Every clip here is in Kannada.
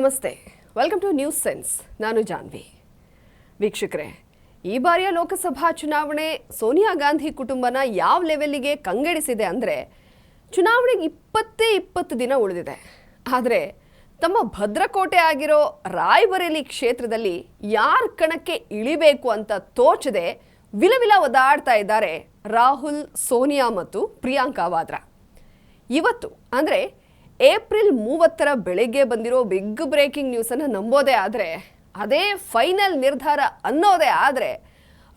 ನಮಸ್ತೆ, ವೆಲ್ಕಮ್ ಟು ನ್ಯೂಸ್ ಸೆನ್ಸ್. ನಾನು ಜಾನ್ವಿ. ವೀಕ್ಷಕರೇ, ಈ ಬಾರಿಯ ಲೋಕಸಭಾ ಚುನಾವಣೆ ಸೋನಿಯಾ ಗಾಂಧಿ ಕುಟುಂಬನ ಯಾವ ಲೆವೆಲ್ಲಿಗೆ ಕಂಗೆಡಿಸಿದೆ ಅಂದರೆ, ಚುನಾವಣೆಗೆ 20 ದಿನ ಉಳಿದಿದೆ. ಆದರೆ ತಮ್ಮ ಭದ್ರಕೋಟೆ ಆಗಿರೋ ರಾಯ್ಬರೇಲಿ ಕ್ಷೇತ್ರದಲ್ಲಿ ಯಾರ ಕಣಕ್ಕೆ ಇಳಿಬೇಕು ಅಂತ ತೋಚದೆ ವಿಲವಿಲ ಒದ್ದಾಡ್ತಾ ಇದ್ದಾರೆ ರಾಹುಲ್, ಸೋನಿಯಾ ಮತ್ತು ಪ್ರಿಯಾಂಕಾ ವಾದ್ರಾ. ಇವತ್ತು ಅಂದರೆ ಏಪ್ರಿಲ್ 30ರ ಬೆಳಗ್ಗೆ ಬಂದಿರೋ ಬಿಗ್ ಬ್ರೇಕಿಂಗ್ ನ್ಯೂಸನ್ನು ನಂಬೋದೇ ಆದರೆ, ಅದೇ ಫೈನಲ್ ನಿರ್ಧಾರ ಅನ್ನೋದೇ ಆದರೆ,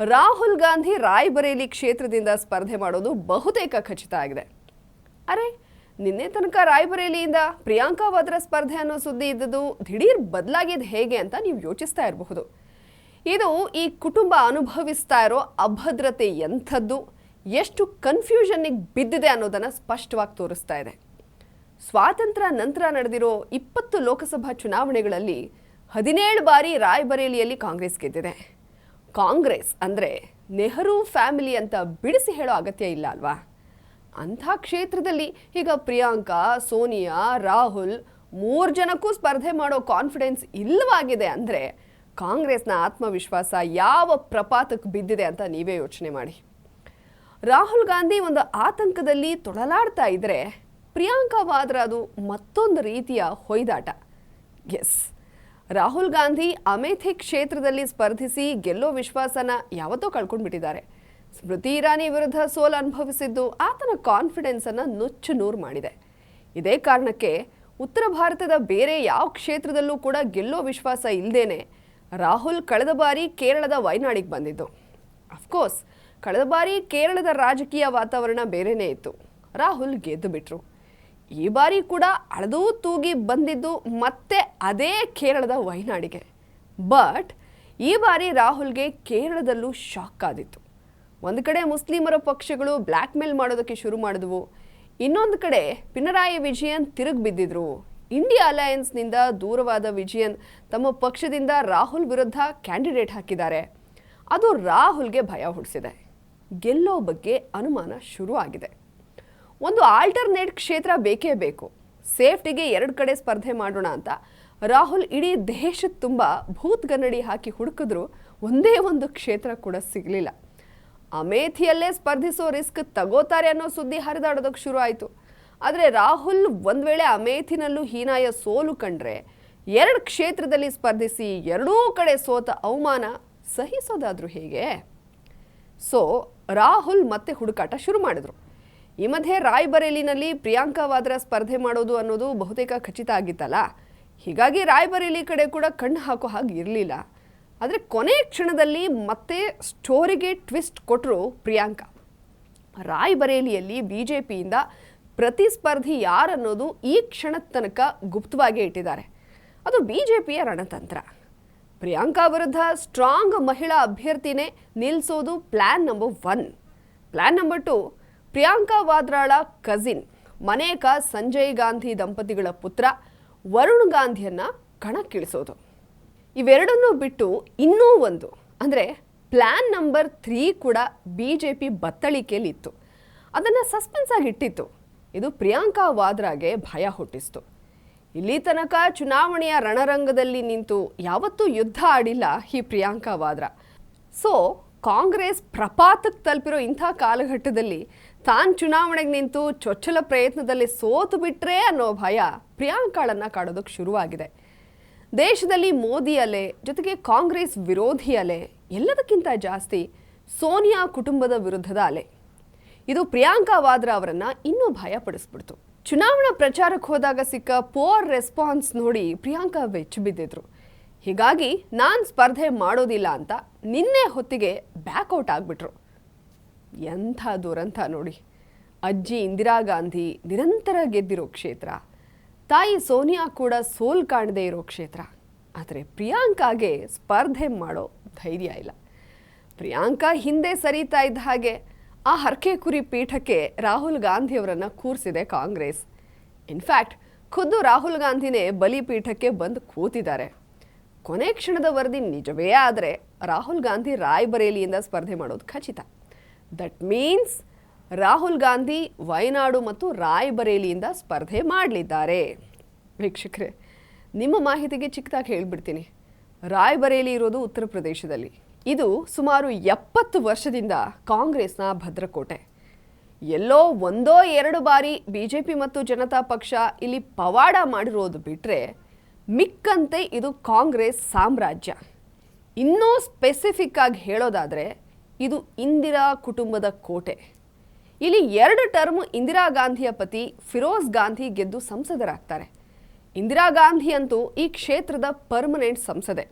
ರಾಹುಲ್ ಗಾಂಧಿ ರಾಯ್ಬರೇಲಿ ಕ್ಷೇತ್ರದಿಂದ ಸ್ಪರ್ಧೆ ಮಾಡೋದು ಬಹುತೇಕ ಖಚಿತ ಆಗಿದೆ. ಅರೆ, ನಿನ್ನೆ ತನಕ ರಾಯ್ಬರೇಲಿಯಿಂದ ಪ್ರಿಯಾಂಕಾ ವಾದ್ರಾ ಸ್ಪರ್ಧೆ ಅನ್ನೋ ಸುದ್ದಿ ಇದ್ದದ್ದು ದಿಢೀರ್ ಬದಲಾಗಿದ್ದು ಹೇಗೆ ಅಂತ ನೀವು ಯೋಚಿಸ್ತಾ ಇರಬಹುದು. ಇದು ಈ ಕುಟುಂಬ ಅನುಭವಿಸ್ತಾ ಇರೋ ಅಭದ್ರತೆ ಎಂಥದ್ದು, ಎಷ್ಟು ಕನ್ಫ್ಯೂಷನ್ನಿಗೆ ಬಿದ್ದಿದೆ ಅನ್ನೋದನ್ನು ಸ್ಪಷ್ಟವಾಗಿ ತೋರಿಸ್ತಾ ಇದೆ. ಸ್ವಾತಂತ್ರ್ಯ ನಂತರ ನಡೆದಿರೋ 20 ಲೋಕಸಭಾ ಚುನಾವಣೆಗಳಲ್ಲಿ 17 ಬಾರಿ ರಾಯ್ಬರೇಲಿಯಲ್ಲಿ ಕಾಂಗ್ರೆಸ್ ಗೆದ್ದಿದೆ. ಕಾಂಗ್ರೆಸ್ ಅಂದರೆ ನೆಹರು ಫ್ಯಾಮಿಲಿ ಅಂತ ಬಿಡಿಸಿ ಹೇಳೋ ಅಗತ್ಯ ಇಲ್ಲ ಅಲ್ವಾ? ಅಂಥ ಕ್ಷೇತ್ರದಲ್ಲಿ ಈಗ ಪ್ರಿಯಾಂಕಾ, ಸೋನಿಯಾ, ರಾಹುಲ್ 3 ಜನಕ್ಕೂ ಸ್ಪರ್ಧೆ ಮಾಡೋ ಕಾನ್ಫಿಡೆನ್ಸ್ ಇಲ್ಲವಾಗಿದೆ ಅಂದರೆ ಕಾಂಗ್ರೆಸ್ನ ಆತ್ಮವಿಶ್ವಾಸ ಯಾವ ಪ್ರಪಾತಕ್ಕೆ ಬಿದ್ದಿದೆ ಅಂತ ನೀವೇ ಯೋಚನೆ ಮಾಡಿ. ರಾಹುಲ್ ಗಾಂಧಿ ಒಂದು ಆತಂಕದಲ್ಲಿ ತೊಳಲಾಡ್ತಾ ಇದ್ದರೆ, ಪ್ರಿಯಾಂಕಾ ವಾದ್ರಾ ಅದು ಮತ್ತೊಂದು ರೀತಿಯ ಹೊಯ್ದಾಟ. ಎಸ್, ರಾಹುಲ್ ಗಾಂಧಿ ಅಮೇಥಿ ಕ್ಷೇತ್ರದಲ್ಲಿ ಸ್ಪರ್ಧಿಸಿ ಗೆಲ್ಲೋ ವಿಶ್ವಾಸನ ಯಾವತ್ತೋ ಕಳ್ಕೊಂಡ್ಬಿಟ್ಟಿದ್ದಾರೆ. ಸ್ಮೃತಿ ಇರಾನಿ ವಿರುದ್ಧ ಸೋಲು ಅನುಭವಿಸಿದ್ದು ಆತನ ಕಾನ್ಫಿಡೆನ್ಸನ್ನು ನುಚ್ಚು ನೂರು ಮಾಡಿದೆ. ಇದೇ ಕಾರಣಕ್ಕೆ ಉತ್ತರ ಭಾರತದ ಬೇರೆ ಯಾವ ಕ್ಷೇತ್ರದಲ್ಲೂ ಕೂಡ ಗೆಲ್ಲೋ ವಿಶ್ವಾಸ ಇಲ್ಲದೇನೆ ರಾಹುಲ್ ಕಳೆದ ಬಾರಿ ಕೇರಳದ ವಯನಾಡಿಗೆ ಬಂದಿದ್ದು. ಅಫ್ಕೋರ್ಸ್, ಕಳೆದ ಬಾರಿ ಕೇರಳದ ರಾಜಕೀಯ ವಾತಾವರಣ ಬೇರೆಯೇ ಇತ್ತು. ರಾಹುಲ್ ಗೆದ್ದು ಬಿಟ್ರು. ಈ ಬಾರಿ ಕೂಡ ಅಳದೂ ತೂಗಿ ಬಂದಿದ್ದು ಮತ್ತೆ ಅದೇ ಕೇರಳದ ವಯನಾಡಿಗೆ. ಬಟ್ ಈ ಬಾರಿ ರಾಹುಲ್ಗೆ ಕೇರಳದಲ್ಲೂ ಶಾಕ್ ಆದಿತ್ತು. ಒಂದು ಕಡೆ ಮುಸ್ಲಿಮರ ಪಕ್ಷಗಳು ಬ್ಲ್ಯಾಕ್ ಮೇಲ್ ಮಾಡೋದಕ್ಕೆ ಶುರು ಮಾಡಿದ್ವು. ಇನ್ನೊಂದು ಕಡೆ ಪಿನರಾಯಿ ವಿಜಯನ್ ತಿರುಗಿ ಬಿದ್ದಿದ್ರು. ಇಂಡಿಯಾ ಅಲಯನ್ಸ್ನಿಂದ ದೂರವಾದ ವಿಜಯನ್ ತಮ್ಮ ಪಕ್ಷದಿಂದ ರಾಹುಲ್ ವಿರುದ್ಧ ಕ್ಯಾಂಡಿಡೇಟ್ ಹಾಕಿದ್ದಾರೆ. ಅದು ರಾಹುಲ್ಗೆ ಭಯ ಹುಟ್ಟಿಸಿದೆ. ಗೆಲ್ಲೋ ಬಗ್ಗೆ ಅನುಮಾನ ಶುರು ಆಗಿದೆ. ಒಂದು ಆಲ್ಟರ್ನೇಟ್ ಕ್ಷೇತ್ರ ಬೇಕೇ ಬೇಕು. ಸೇಫ್ಟಿಗೆ 2 ಕಡೆ ಸ್ಪರ್ಧೆ ಮಾಡೋಣ ಅಂತ ರಾಹುಲ್ ಇಡೀ ದೇಶದ ತುಂಬ ಭೂತ್ಗನ್ನಡಿ ಹಾಕಿ ಹುಡುಕಿದ್ರು ಒಂದೇ ಒಂದು ಕ್ಷೇತ್ರ ಕೂಡ ಸಿಗಲಿಲ್ಲ. ಅಮೇಥಿಯಲ್ಲೇ ಸ್ಪರ್ಧಿಸೋ ರಿಸ್ಕ್ ತಗೋತಾರೆ ಅನ್ನೋ ಸುದ್ದಿ ಹರಿದಾಡೋದಕ್ಕೆ ಶುರು ಆಯಿತು. ಆದರೆ ರಾಹುಲ್ ಒಂದು ವೇಳೆ ಅಮೇಥಿನಲ್ಲೂ ಹೀನಾಯ ಸೋಲು ಕಂಡ್ರೆ 2 ಕ್ಷೇತ್ರದಲ್ಲಿ ಸ್ಪರ್ಧಿಸಿ 2 ಕಡೆ ಸೋತ ಅವಮಾನ ಸಹಿಸೋದಾದ್ರೂ ಹೇಗೆ? ಸೊ ರಾಹುಲ್ ಮತ್ತೆ ಹುಡುಕಾಟ ಶುರು ಮಾಡಿದ್ರು. ಈ ಮಧ್ಯೆ ರಾಯ್ಬರೇಲಿನಲ್ಲಿ ಪ್ರಿಯಾಂಕಾ ವಾದ್ರಾ ಸ್ಪರ್ಧೆ ಮಾಡೋದು ಅನ್ನೋದು ಬಹುತೇಕ ಖಚಿತ ಆಗಿತ್ತಲ್ಲ. ಹೀಗಾಗಿ ರಾಯ್ಬರೇಲಿ ಕಡೆ ಕೂಡ ಕಣ್ಣು ಹಾಕೋ ಹಾಗೆ ಇರಲಿಲ್ಲ. ಆದರೆ ಕೊನೆ ಕ್ಷಣದಲ್ಲಿ ಮತ್ತೆ ಸ್ಟೋರಿಗೆ ಟ್ವಿಸ್ಟ್ ಕೊಟ್ಟರು ಪ್ರಿಯಾಂಕಾ. ರಾಯ್ಬರೇಲಿಯಲ್ಲಿ BJPಯಿಂದ ಪ್ರತಿಸ್ಪರ್ಧಿ ಯಾರನ್ನೋದು ಈ ಕ್ಷಣದ ತನಕ ಗುಪ್ತವಾಗಿ ಇಟ್ಟಿದ್ದಾರೆ. ಅದು BJPಯ ರಣತಂತ್ರ. ಪ್ರಿಯಾಂಕಾ ವಿರುದ್ಧ ಸ್ಟ್ರಾಂಗ್ ಮಹಿಳಾ ಅಭ್ಯರ್ಥಿನೇ ನಿಲ್ಲಿಸೋದು plan number 1. Plan number 2, Priyanka ವಾದ್ರಾಳ ಕಸಿನ್ ಮನೇಕಾ ಸಂಜಯ್ ಗಾಂಧಿ ದಂಪತಿಗಳ ಪುತ್ರ ವರುಣ್ ಗಾಂಧಿಯನ್ನು ಕಣಕ್ಕಿಳಿಸೋದು. ಇವೆರಡನ್ನೂ ಬಿಟ್ಟು ಇನ್ನೂ ಒಂದು ಅಂದರೆ ಪ್ಲ್ಯಾನ್ ನಂಬರ್ 3 ಕೂಡ BJP ಬತ್ತಳಿಕೆಯಲ್ಲಿ ಇತ್ತು. ಅದನ್ನು ಸಸ್ಪೆನ್ಸ್ ಆಗಿ ಇಟ್ಟಿತ್ತು. ಇದು ಪ್ರಿಯಾಂಕಾ ವಾದ್ರಾಗೆ ಭಯ ಹುಟ್ಟಿಸ್ತು. ಇಲ್ಲಿ ತನಕ ಚುನಾವಣೆಯ ರಣರಂಗದಲ್ಲಿ ನಿಂತು ಯಾವತ್ತೂ ಯುದ್ಧ ಆಡಿಲ್ಲ ಈ ಪ್ರಿಯಾಂಕಾ ವಾದ್ರಾ. ಸೊ ಕಾಂಗ್ರೆಸ್ ಪ್ರಪಾತಕ್ಕೆ ತಲುಪಿರೋ ಇಂಥ ಕಾಲಘಟ್ಟದಲ್ಲಿ ತಾನು ಚುನಾವಣೆಗೆ ನಿಂತು ಚೊಚ್ಚಲ ಪ್ರಯತ್ನದಲ್ಲಿ ಸೋತು ಬಿಟ್ರೆ ಅನ್ನೋ ಭಯ ಪ್ರಿಯಾಂಕಾಳನ್ನು ಕಾಡೋದಕ್ಕೆ ಶುರುವಾಗಿದೆ. ದೇಶದಲ್ಲಿ ಮೋದಿ ಅಲೆ ಜೊತೆಗೆ ಕಾಂಗ್ರೆಸ್ ವಿರೋಧಿ ಅಲೆ, ಎಲ್ಲದಕ್ಕಿಂತ ಜಾಸ್ತಿ ಸೋನಿಯಾ ಕುಟುಂಬದ ವಿರುದ್ಧದ ಅಲೆ. ಇದು ಪ್ರಿಯಾಂಕಾ ವಾದ್ರಾ ಅವರನ್ನು ಇನ್ನೂ ಭಯಪಡಿಸ್ಬಿಡ್ತು. ಚುನಾವಣಾ ಪ್ರಚಾರಕ್ಕೆ ಹೋದಾಗ ಸಿಕ್ಕ ಪೋರ್ ರೆಸ್ಪಾನ್ಸ್ ನೋಡಿ ಪ್ರಿಯಾಂಕಾ ಬೆಚ್ಚಿ ಬಿದ್ದಿದ್ರು. ಹೀಗಾಗಿ ನಾನು ಸ್ಪರ್ಧೆ ಮಾಡೋದಿಲ್ಲ ಅಂತ ನಿನ್ನೆ ಹೊತ್ತಿಗೆ ಬ್ಯಾಕ್ಔಟ್ ಆಗಿಬಿಟ್ರು. ಎಂಥ ದುರಂತ ನೋಡಿ. ಅಜ್ಜಿ ಇಂದಿರಾ ಗಾಂಧಿ ನಿರಂತರ ಗೆದ್ದಿರೋ ಕ್ಷೇತ್ರ, ತಾಯಿ ಸೋನಿಯಾ ಕೂಡ ಸೋಲ್ ಕಾಣದೇ ಇರೋ ಕ್ಷೇತ್ರ. ಆದರೆ ಪ್ರಿಯಾಂಕಾಗೆ ಸ್ಪರ್ಧೆ ಮಾಡೋ ಧೈರ್ಯ ಇಲ್ಲ. ಪ್ರಿಯಾಂಕಾ ಹಿಂದೆ ಸರಿತಾ ಇದ್ದ ಹಾಗೆ ಆ ಹರಕೆ ಕುರಿ ಪೀಠಕ್ಕೆ ರಾಹುಲ್ ಗಾಂಧಿಯವರನ್ನು ಕೂರಿಸಿದೆ ಕಾಂಗ್ರೆಸ್. ಇನ್ಫ್ಯಾಕ್ಟ್ ಖುದ್ದು ರಾಹುಲ್ ಗಾಂಧಿನೇ ಬಲಿಪೀಠಕ್ಕೆ ಬಂದು ಕೂತಿದ್ದಾರೆ. ಕೊನೆ ಕ್ಷಣದ ವರದಿ ನಿಜವೇ ಆದರೆ ರಾಹುಲ್ ಗಾಂಧಿ ರಾಯ್ಬರೇಲಿಯಿಂದ ಸ್ಪರ್ಧೆ ಮಾಡೋದು ಖಚಿತ. ದಟ್ ಮೀನ್ಸ್ ರಾಹುಲ್ ಗಾಂಧಿ ವಯನಾಡು ಮತ್ತು ರಾಯ್ಬರೇಲಿಯಿಂದ ಸ್ಪರ್ಧೆ ಮಾಡಲಿದ್ದಾರೆ. ವೀಕ್ಷಕರೇ, ನಿಮ್ಮ ಮಾಹಿತಿಗೆ ಚಿಕ್ಕದಾಗಿ ಹೇಳ್ಬಿಡ್ತೀನಿ. ರಾಯ್ಬರೇಲಿ ಇರೋದು ಉತ್ತರ ಪ್ರದೇಶದಲ್ಲಿ. ಇದು ಸುಮಾರು 70 ವರ್ಷದಿಂದ ಕಾಂಗ್ರೆಸ್ನ ಭದ್ರಕೋಟೆ. ಎಲ್ಲೋ ಒಂದೋ ಎರಡು ಬಾರಿ BJP ಮತ್ತು ಜನತಾ ಪಕ್ಷ ಇಲ್ಲಿ ಪವಾಡ ಮಾಡಿರೋದು ಬಿಟ್ಟರೆ ಮಿಕ್ಕಂತೆ ಇದು ಕಾಂಗ್ರೆಸ್ ಸಾಮ್ರಾಜ್ಯ. ಇನ್ನೂ ಸ್ಪೆಸಿಫಿಕ್ ಆಗಿ ಹೇಳೋದಾದರೆ ಇದು ಇಂದಿರಾ ಕುಟುಂಬದ ಕೋಟೆ. ಇಲ್ಲಿ 2 ಟರ್ಮ್ ಇಂದಿರಾ ಗಾಂಧಿಯ ಪತಿ ಫಿರೋಜ್ ಗಾಂಧಿ ಗೆದ್ದು ಸಂಸದರಾಗ್ತಾರೆ. ಇಂದಿರಾ ಗಾಂಧಿ ಅಂತೂ ಈ ಕ್ಷೇತ್ರದ ಪರ್ಮನೆಂಟ್ ಸಂಸದೆ.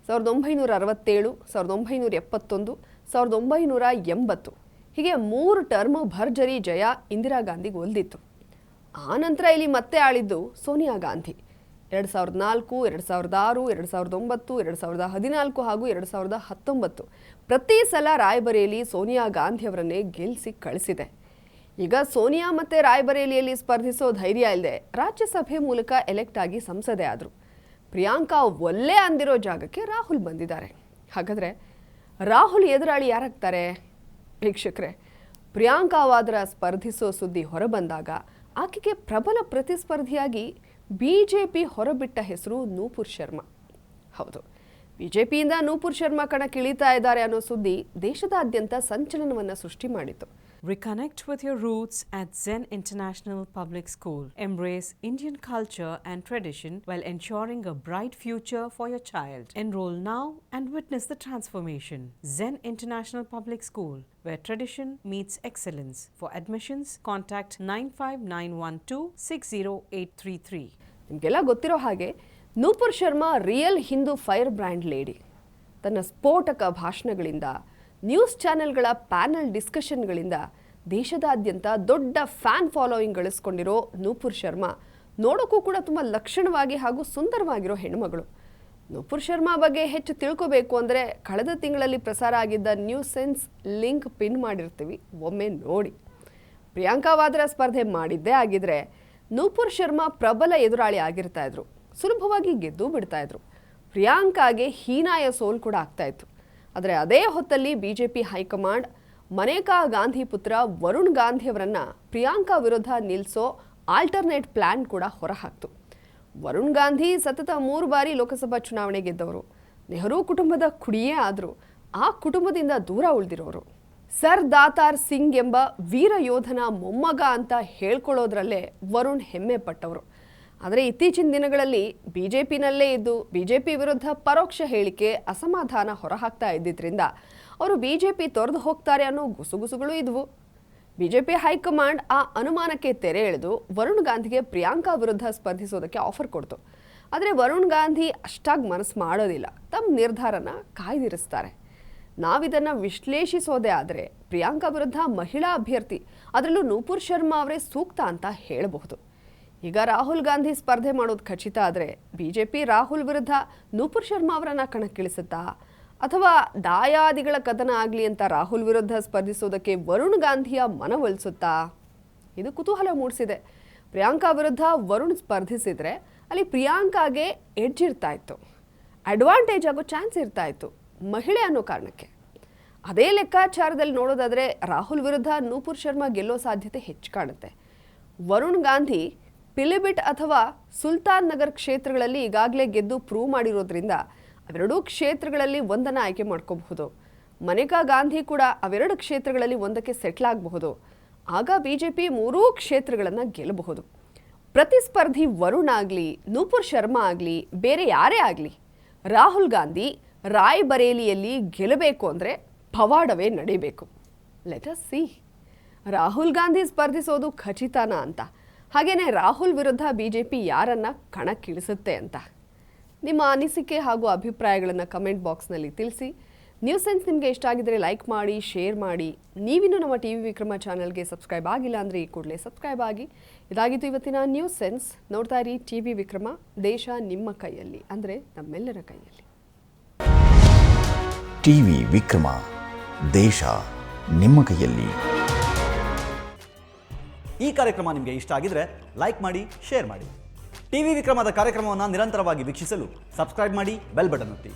1967, 1971, 1980 ಹೀಗೆ 3 ಟರ್ಮ್ ಭರ್ಜರಿ ಜಯ ಇಂದಿರಾ ಗಾಂಧಿಗೆ ಒಲ್ದಿತ್ತು. ಆ ನಂತರ ಇಲ್ಲಿ ಮತ್ತೆ ಆಳಿದ್ದು ಸೋನಿಯಾ ಗಾಂಧಿ. 2004, 2006, 2009, 2014 ಹಾಗೂ 2019 ಪ್ರತಿ ಸಲ ರಾಯ್ಬರೇಲಿ ಸೋನಿಯಾ ಗಾಂಧಿ ಅವರನ್ನೇ ಗೆಲ್ಲಿಸಿ ಕಳಿಸಿದೆ. ಈಗ ಸೋನಿಯಾ ಮತ್ತೆ ರಾಯ್ಬರೇಲಿಯಲ್ಲಿ ಸ್ಪರ್ಧಿಸೋ ಧೈರ್ಯ ಇಲ್ಲದೆ ರಾಜ್ಯಸಭೆ ಮೂಲಕ ಎಲೆಕ್ಟ್ ಆಗಿ ಸಂಸದೆ ಆದರು. ಪ್ರಿಯಾಂಕಾ ಒಲ್ಲೆ ಅಂದಿರೋ ಜಾಗಕ್ಕೆ ರಾಹುಲ್ ಬಂದಿದ್ದಾರೆ. ಹಾಗಾದರೆ ರಾಹುಲ್ ಎದುರಾಳಿ ಯಾರಾಗ್ತಾರೆ? ವೀಕ್ಷಕರೇ, ಪ್ರಿಯಾಂಕಾ ವಾದ್ರಾ ಸ್ಪರ್ಧಿಸೋ ಸುದ್ದಿ ಹೊರಬಂದಾಗ ಆಕೆಗೆ ಪ್ರಬಲ ಪ್ರತಿಸ್ಪರ್ಧಿಯಾಗಿ BJP ಹೊರಬಿಟ್ಟ ಹೆಸರು ನೂಪುರ್ ಶರ್ಮಾ. ಹೌದು, BJPಯಿಂದ ನೂಪುರ್ ಶರ್ಮಾ ಕಣಕ್ಕಿಳಿತಾ ಇದ್ದಾರೆ ಅನ್ನೋ ಸುದ್ದಿ ದೇಶದಾದ್ಯಂತ ಸಂಚಲನವನ್ನು ಸೃಷ್ಟಿ ಮಾಡಿತು. Reconnect with your roots at Zen International Public School. Embrace Indian culture and tradition while ensuring a bright future for your child. Enroll now and witness the transformation. Zen International Public School, where tradition meets excellence. For admissions, contact 9591260833. ನಿಮಗೆಲ್ಲ ಗೊತ್ತಿರೋ ಹಾಗೆ Nupur Sharma real Hindu fire brand lady. ತನ್ನ ಸ್ಫೋಟಕ ಭಾಷಣಗಳಿಂದ, ನ್ಯೂಸ್ ಚಾನೆಲ್ಗಳ ಪ್ಯಾನಲ್ ಡಿಸ್ಕಷನ್ಗಳಿಂದ ದೇಶದಾದ್ಯಂತ ದೊಡ್ಡ ಫ್ಯಾನ್ ಫಾಲೋಯಿಂಗ್ ಗಳಿಸ್ಕೊಂಡಿರೋ ನೂಪುರ್ ಶರ್ಮಾ ನೋಡೋಕ್ಕೂ ಕೂಡ ತುಂಬ ಲಕ್ಷಣವಾಗಿ ಹಾಗೂ ಸುಂದರವಾಗಿರೋ ಹೆಣ್ಣುಮಗಳು. ನೂಪುರ್ ಶರ್ಮಾ ಬಗ್ಗೆ ಹೆಚ್ಚು ತಿಳ್ಕೋಬೇಕು ಅಂದರೆ ಕಳೆದ ತಿಂಗಳಲ್ಲಿ ಪ್ರಸಾರ ಆಗಿದ್ದ ನ್ಯೂಸ್ ಸೆನ್ಸ್ ಲಿಂಕ್ ಪಿನ್ ಮಾಡಿರ್ತೀವಿ, ಒಮ್ಮೆ ನೋಡಿ. ಪ್ರಿಯಾಂಕಾ ವಾದ್ರಾ ಸ್ಪರ್ಧೆ ಮಾಡಿದ್ದೇ ಆಗಿದ್ರೆ ನೂಪುರ್ ಶರ್ಮಾ ಪ್ರಬಲ ಎದುರಾಳಿ ಆಗಿರ್ತಾ ಇದ್ರು, ಸುಲಭವಾಗಿ ಗೆದ್ದು ಬಿಡ್ತಾ ಇದ್ರು. ಪ್ರಿಯಾಂಕಾಗೆ ಹೀನಾಯ ಸೋಲ್ ಕೂಡ ಆಗ್ತಾ ಇತ್ತು. ಆದರೆ ಅದೇ ಹೊತ್ತಲ್ಲಿ BJP ಹೈಕಮಾಂಡ್ ಮನೇಕಾ ಗಾಂಧಿ ಪುತ್ರ ವರುಣ್ ಗಾಂಧಿ ಅವರನ್ನ ಪ್ರಿಯಾಂಕಾ ವಿರುದ್ಧ ನಿಲ್ಲಿಸೋ ಆಲ್ಟರ್ನೇಟ್ ಪ್ಲಾನ್ ಕೂಡ ಹೊರಹಾಕ್ತು. ವರುಣ್ ಗಾಂಧಿ ಸತತ 3 ಬಾರಿ ಲೋಕಸಭಾ ಚುನಾವಣೆ ಗೆದ್ದವರು, ನೆಹರು ಕುಟುಂಬದ ಕುಡಿಯೇ ಆದರೂ ಆ ಕುಟುಂಬದಿಂದ ದೂರ ಉಳಿದಿರೋರು. ಸರ್ ದಾತಾರ್ ಸಿಂಗ್ ಎಂಬ ವೀರ ಯೋಧನ ಮೊಮ್ಮಗ ಅಂತ ಹೇಳ್ಕೊಳ್ಳೋದ್ರಲ್ಲೇ ವರುಣ್ ಹೆಮ್ಮೆ ಪಟ್ಟವರು. ಆದರೆ ಇತ್ತೀಚಿನ ದಿನಗಳಲ್ಲಿ BJPನಲ್ಲೇ ಇದ್ದು BJP ವಿರುದ್ಧ ಪರೋಕ್ಷ ಹೇಳಿಕೆ, ಅಸಮಾಧಾನ ಹೊರಹಾಕ್ತಾ ಇದ್ದಿದ್ದರಿಂದ ಅವರು BJP ತೊರೆದು ಹೋಗ್ತಾರೆ ಅನ್ನೋ ಗುಸುಗುಸುಗಳು ಇದ್ವು. BJP ಹೈಕಮಾಂಡ್ ಆ ಅನುಮಾನಕ್ಕೆ ತೆರೆ ಎಳೆದು ವರುಣ್ ಗಾಂಧಿಗೆ ಪ್ರಿಯಾಂಕಾ ವಿರುದ್ಧ ಸ್ಪರ್ಧಿಸೋದಕ್ಕೆ ಆಫರ್ ಕೊಡ್ತು. ಆದರೆ ವರುಣ್ ಗಾಂಧಿ ಅಷ್ಟಾಗಿ ಮನಸ್ಸು ಮಾಡೋದಿಲ್ಲ, ತಮ್ಮ ನಿರ್ಧಾರನ ಕಾಯ್ದಿರಿಸ್ತಾರೆ. ನಾವಿದನ್ನು ವಿಶ್ಲೇಷಿಸೋದೇ ಆದರೆ ಪ್ರಿಯಾಂಕಾ ವಿರುದ್ಧ ಮಹಿಳಾ ಅಭ್ಯರ್ಥಿ, ಅದರಲ್ಲೂ ನೂಪುರ್ ಶರ್ಮಾ ಅವರೇ ಸೂಕ್ತ ಅಂತ ಹೇಳಬಹುದು. ಈಗ ರಾಹುಲ್ ಗಾಂಧಿ ಸ್ಪರ್ಧೆ ಮಾಡೋದು ಖಚಿತ ಆದರೆ BJP ರಾಹುಲ್ ವಿರುದ್ಧ ನೂಪುರ್ ಶರ್ಮಾ ಅವರನ್ನ ಕಣಕ್ಕಿಳಿಸುತ್ತಾ, ಅಥವಾ ದಾಯಾದಿಗಳ ಕದನ ಆಗಲಿ ಅಂತ ರಾಹುಲ್ ವಿರುದ್ಧ ಸ್ಪರ್ಧಿಸೋದಕ್ಕೆ ವರುಣ್ ಗಾಂಧಿಯ ಮನವೊಲಿಸುತ್ತಾ? ಇದು ಕುತೂಹಲ ಮೂಡಿಸಿದೆ. ಪ್ರಿಯಾಂಕಾ ವಿರುದ್ಧ ವರುಣ್ ಸ್ಪರ್ಧಿಸಿದ್ರೆ ಅಲ್ಲಿ ಪ್ರಿಯಾಂಕಾಗೆ ಎಡ್ಜ್ ಇರ್ತಾ ಇತ್ತು, ಅಡ್ವಾಂಟೇಜ್ ಆಗೋ ಚಾನ್ಸ್ ಇರ್ತಾ ಇತ್ತು ಮಹಿಳೆ ಅನ್ನೋ ಕಾರಣಕ್ಕೆ. ಅದೇ ಲೆಕ್ಕಾಚಾರದಲ್ಲಿ ನೋಡೋದಾದರೆ ರಾಹುಲ್ ವಿರುದ್ಧ ನೂಪುರ್ ಶರ್ಮಾ ಗೆಲ್ಲೋ ಸಾಧ್ಯತೆ ಹೆಚ್ಚು ಕಾಣುತ್ತೆ. ವರುಣ್ ಗಾಂಧಿ ಪಿಲಿಭಿಟ್ ಅಥವಾ ಸುಲ್ತಾನ್ ನಗರ್ ಕ್ಷೇತ್ರಗಳಲ್ಲಿ ಈಗಾಗಲೇ ಗೆದ್ದು ಪ್ರೂವ್ ಮಾಡಿರೋದ್ರಿಂದ ಅವೆರಡೂ ಕ್ಷೇತ್ರಗಳಲ್ಲಿ ಒಂದನ್ನು ಆಯ್ಕೆ ಮಾಡ್ಕೋಬಹುದು. ಮನೇಕಾ ಗಾಂಧಿ ಕೂಡ ಅವೆರಡು ಕ್ಷೇತ್ರಗಳಲ್ಲಿ ಒಂದಕ್ಕೆ ಸೆಟ್ಲ್ ಆಗಬಹುದು. ಆಗ BJP 3 ಕ್ಷೇತ್ರಗಳನ್ನು ಗೆಲ್ಲಬಹುದು. ಪ್ರತಿಸ್ಪರ್ಧಿ ವರುಣ್ ಆಗಲಿ, ನೂಪುರ್ ಶರ್ಮಾ ಆಗಲಿ, ಬೇರೆ ಯಾರೇ ಆಗಲಿ, ರಾಹುಲ್ ಗಾಂಧಿ ರಾಯ್ಬರೇಲಿಯಲ್ಲಿ ಗೆಲ್ಲಬೇಕು ಅಂದರೆ ಪವಾಡವೇ ನಡೀಬೇಕು. Let us see Rahul Gandhi ಸ್ಪರ್ಧಿಸೋದು ಖಚಿತನಾ ಅಂತ. ಹಾಗೆಯೇ ರಾಹುಲ್ ವಿರುದ್ಧ BJP ಯಾರನ್ನ ಕಣಕ್ಕಿಳಿಸುತ್ತೆ ಅಂತ ನಿಮ್ಮ ಅನಿಸಿಕೆ ಹಾಗೂ ಅಭಿಪ್ರಾಯಗಳನ್ನು ಕಮೆಂಟ್ ಬಾಕ್ಸ್ನಲ್ಲಿ ತಿಳಿಸಿ. ನ್ಯೂಸ್ ಸೆನ್ಸ್ ನಿಮಗೆ ಇಷ್ಟ ಆಗಿದ್ದರೆ ಲೈಕ್ ಮಾಡಿ, ಶೇರ್ ಮಾಡಿ. ನೀವಿನ್ನೂ ನಮ್ಮ TV ವಿಕ್ರಮ ಚಾನಲ್ಗೆ ಸಬ್ಸ್ಕ್ರೈಬ್ ಆಗಿಲ್ಲ ಅಂದರೆ ಈ ಕೂಡಲೇ ಸಬ್ಸ್ಕ್ರೈಬ್ ಆಗಿ. ಇದಾಗಿತ್ತು ಇವತ್ತಿನ ನ್ಯೂಸ್ ಸೆನ್ಸ್. ನೋಡ್ತಾ ಇರಿ TV ವಿಕ್ರಮ. ದೇಶ ನಿಮ್ಮ ಕೈಯಲ್ಲಿ, ಅಂದರೆ ನಮ್ಮೆಲ್ಲರ ಕೈಯಲ್ಲಿ. TV ವಿಕ್ರಮ, ದೇಶ ನಿಮ್ಮ ಕೈಯಲ್ಲಿ. ಈ ಕಾರ್ಯಕ್ರಮ ನಿಮಗೆ ಇಷ್ಟ ಆಗಿದ್ರೆ ಲೈಕ್ ಮಾಡಿ, ಶೇರ್ ಮಾಡಿ. TV ವಿಕ್ರಮದ ಕಾರ್ಯಕ್ರಮವನ್ನು ನಿರಂತರವಾಗಿ ವೀಕ್ಷಿಸಲು ಸಬ್ಸ್ಕ್ರೈಬ್ ಮಾಡಿ, ಬೆಲ್ ಬಟನ್ ಒತ್ತಿ.